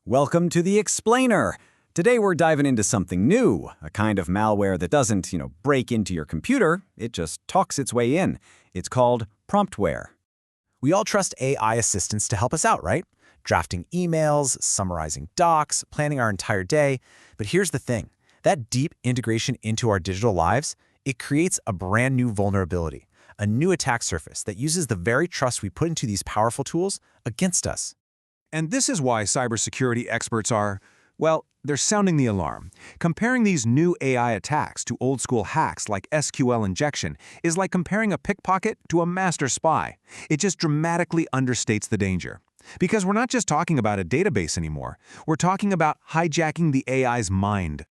Welcome to the Explainer. Today we're diving into something new, a kind of malware that doesn't, break into your computer, it just talks its way in. It's called Promptware. We all trust AI assistants to help us out, right? Drafting emails, summarizing docs, planning our entire day. But here's the thing. That deep integration into our digital lives, it creates a brand new vulnerability, a new attack surface that uses the very trust we put into these powerful tools against us. And this is why cybersecurity experts are, well, they're sounding the alarm. Comparing these new AI attacks to old-school hacks like SQL injection is like comparing a pickpocket to a master spy. It just dramatically understates the danger. Because we're not just talking about a database anymore. We're talking about hijacking the AI's mind.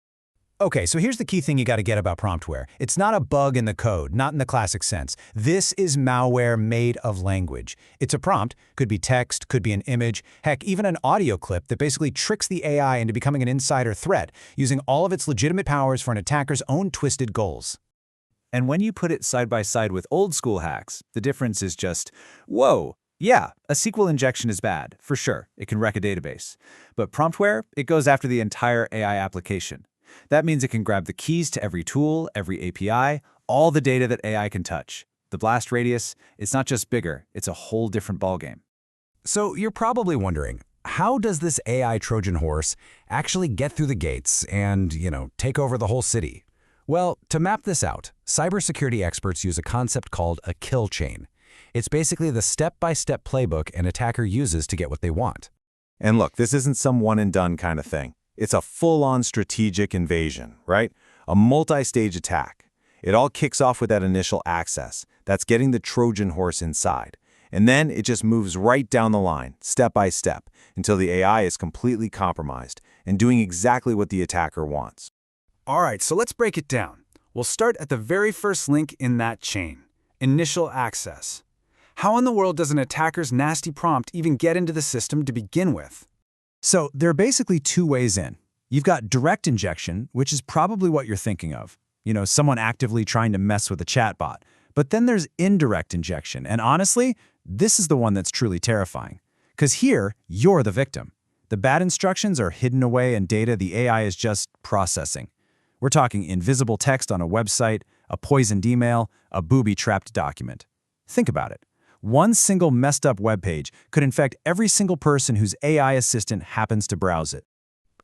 Okay, so here's the key thing you got to get about Promptware. It's not a bug in the code, not in the classic sense. This is malware made of language. It's a prompt, could be text, could be an image, heck, even an audio clip that basically tricks the AI into becoming an insider threat, using all of its legitimate powers for an attacker's own twisted goals. And when you put it side by side with old-school hacks, the difference is just, whoa, yeah, a SQL injection is bad, for sure. It can wreck a database. But Promptware, it goes after the entire AI application. That means it can grab the keys to every tool, every API, all the data that AI can touch. The blast radius, it's not just bigger, it's a whole different ballgame. So you're probably wondering, how does this AI Trojan horse actually get through the gates and, take over the whole city? Well, to map this out, cybersecurity experts use a concept called a kill chain. It's basically the step-by-step playbook an attacker uses to get what they want. And look, this isn't some one-and-done kind of thing. It's a full-on strategic invasion, right? A multi-stage attack. It all kicks off with that initial access. That's getting the Trojan horse inside. And then it just moves right down the line, step by step, until the AI is completely compromised and doing exactly what the attacker wants. All right, so let's break it down. We'll start at the very first link in that chain, initial access. How in the world does an attacker's nasty prompt even get into the system to begin with? So there are basically two ways in. You've got direct injection, which is probably what you're thinking of. Someone actively trying to mess with a chatbot. But then there's indirect injection, and honestly, this is the one that's truly terrifying. Because here, you're the victim. The bad instructions are hidden away in data the AI is just processing. We're talking invisible text on a website, a poisoned email, a booby-trapped document. Think about it. One single messed up web page could infect every single person whose AI assistant happens to browse it.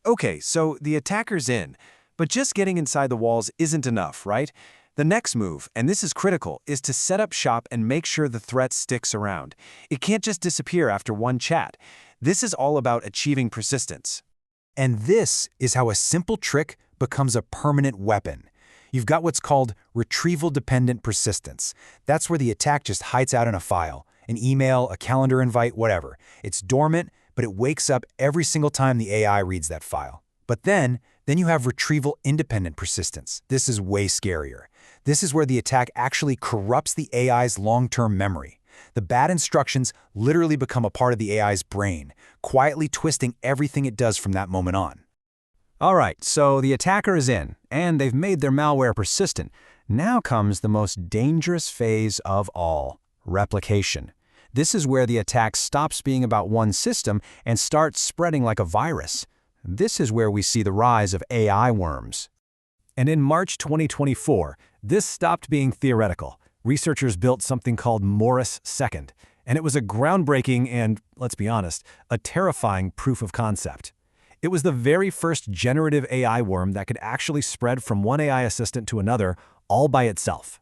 Okay, so the attacker's in, but just getting inside the walls isn't enough, right? The next move, and this is critical, is to set up shop and make sure the threat sticks around. It can't just disappear after one chat. This is all about achieving persistence. And this is how a simple trick becomes a permanent weapon. You've got what's called retrieval-dependent persistence. That's where the attack just hides out in a file, an email, a calendar invite, whatever. It's dormant, but it wakes up every single time the AI reads that file. But then you have retrieval-independent persistence. This is way scarier. This is where the attack actually corrupts the AI's long-term memory. The bad instructions literally become a part of the AI's brain, quietly twisting everything it does from that moment on. All right, so the attacker is in, and they've made their malware persistent. Now comes the most dangerous phase of all, replication. This is where the attack stops being about one system and starts spreading like a virus. This is where we see the rise of AI worms. And in March 2024, this stopped being theoretical. Researchers built something called Morris II, and it was a groundbreaking and, let's be honest, a terrifying proof of concept. It was the very first generative AI worm that could actually spread from one AI assistant to another all by itself.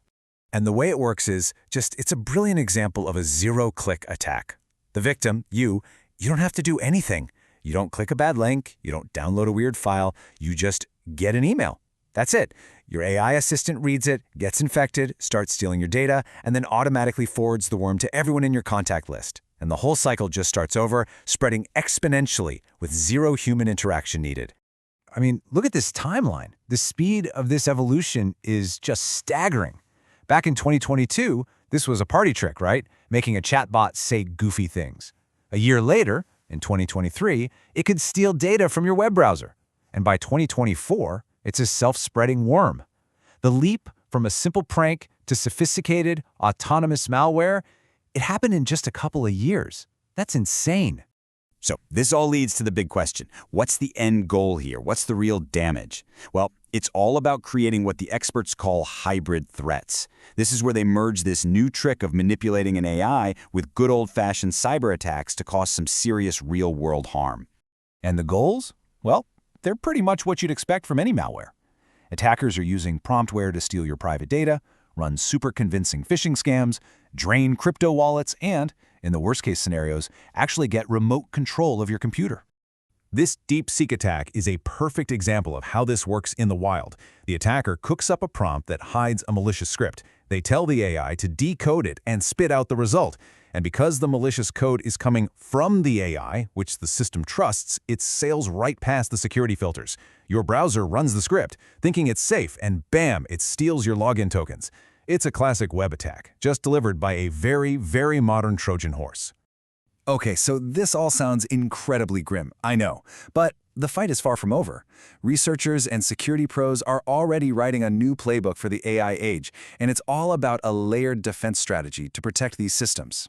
And the way it works is it's a brilliant example of a zero-click attack. The victim, you don't have to do anything. You don't click a bad link, you don't download a weird file, you just get an email. That's it. Your AI assistant reads it, gets infected, starts stealing your data, and then automatically forwards the worm to everyone in your contact list. And the whole cycle just starts over, spreading exponentially with zero human interaction needed. I mean, look at this timeline. The speed of this evolution is just staggering. Back in 2022, this was a party trick, right? Making a chatbot say goofy things. A year later, in 2023, it could steal data from your web browser. And by 2024, it's a self-spreading worm. The leap from a simple prank to sophisticated, autonomous malware, it happened in just a couple of years. That's insane. So this all leads to the big question. What's the end goal here? What's the real damage? Well, it's all about creating what the experts call hybrid threats. This is where they merge this new trick of manipulating an AI with good old-fashioned cyber attacks to cause some serious real-world harm. And the goals? Well, they're pretty much what you'd expect from any malware. Attackers are using promptware to steal your private data, run super convincing phishing scams, drain crypto wallets, and, in the worst-case scenarios, actually get remote control of your computer. This DeepSeek attack is a perfect example of how this works in the wild. The attacker cooks up a prompt that hides a malicious script. They tell the AI to decode it and spit out the result. And because the malicious code is coming from the AI, which the system trusts, it sails right past the security filters. Your browser runs the script, thinking it's safe, and bam, it steals your login tokens. It's a classic web attack, just delivered by a very, very modern Trojan horse. Okay, so this all sounds incredibly grim, I know, but the fight is far from over. Researchers and security pros are already writing a new playbook for the AI age, and it's all about a layered defense strategy to protect these systems.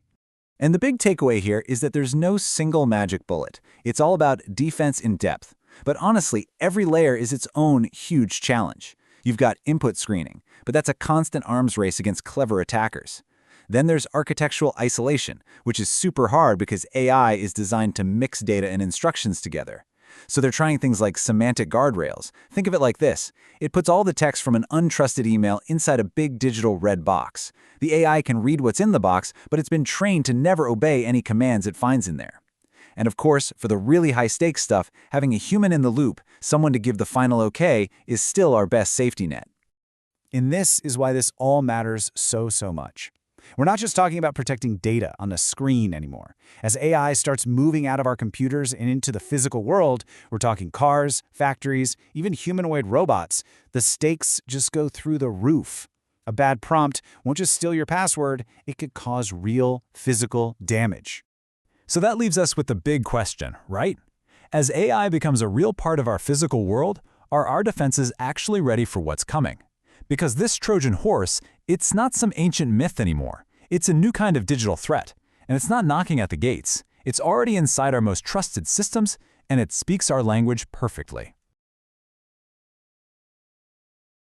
And the big takeaway here is that there's no single magic bullet. It's all about defense in depth. But honestly, every layer is its own huge challenge. You've got input screening, but that's a constant arms race against clever attackers. Then there's architectural isolation, which is super hard because AI is designed to mix data and instructions together. So they're trying things like semantic guardrails. Think of it like this. It puts all the text from an untrusted email inside a big digital red box. The AI can read what's in the box, but it's been trained to never obey any commands it finds in there. And of course, for the really high-stakes stuff, having a human in the loop, someone to give the final okay, is still our best safety net. And this is why this all matters so much. We're not just talking about protecting data on a screen anymore. As AI starts moving out of our computers and into the physical world, we're talking cars, factories, even humanoid robots. The stakes just go through the roof. A bad prompt won't just steal your password, it could cause real physical damage. So that leaves us with the big question, right? As AI becomes a real part of our physical world, are our defenses actually ready for what's coming? Because this Trojan horse, it's not some ancient myth anymore. It's a new kind of digital threat, and it's not knocking at the gates. It's already inside our most trusted systems, and it speaks our language perfectly.